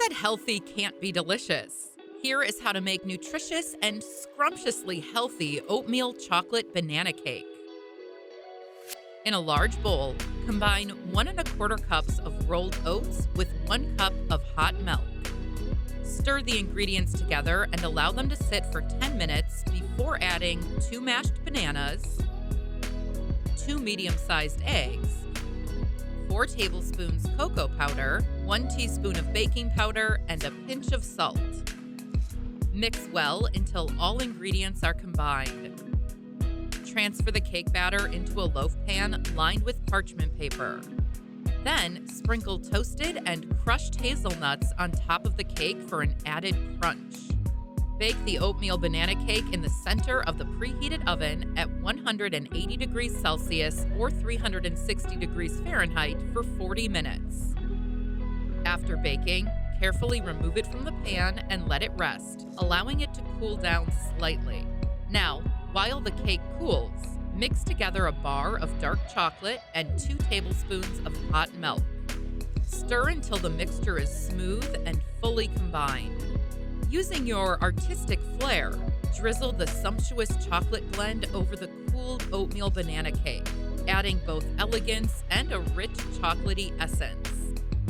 said healthy can't be delicious? Here is how to make nutritious and scrumptiously healthy oatmeal chocolate banana cake. In a large bowl, combine 1¼ cups of rolled oats with 1 cup of hot milk. Stir the ingredients together and allow them to sit for 10 minutes before adding 2 mashed bananas, 2 medium-sized eggs, 4 tablespoons cocoa powder, 1 teaspoon of baking powder, and a pinch of salt. Mix well until all ingredients are combined. Transfer the cake batter into a loaf pan lined with parchment paper. Then sprinkle toasted and crushed hazelnuts on top of the cake for an added crunch. Bake the oatmeal banana cake in the center of the preheated oven at 180 degrees Celsius or 360 degrees Fahrenheit for 40 minutes. After baking, carefully remove it from the pan and let it rest, allowing it to cool down slightly. Now, while the cake cools, mix together a bar of dark chocolate and 2 tablespoons of hot milk. Stir until the mixture is smooth and fully combined. Using your artistic flair, drizzle the sumptuous chocolate blend over the cooled oatmeal banana cake, adding both elegance and a rich chocolatey essence.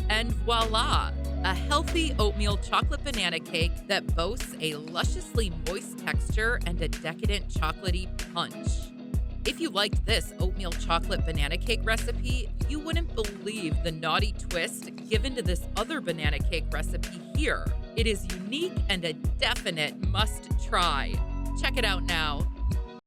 And voila! A healthy oatmeal chocolate banana cake that boasts a lusciously moist texture and a decadent chocolatey punch. If you liked this oatmeal chocolate banana cake recipe, you wouldn't believe the naughty twist given to this other banana cake recipe here. It is unique and a definite must try. Check it out now.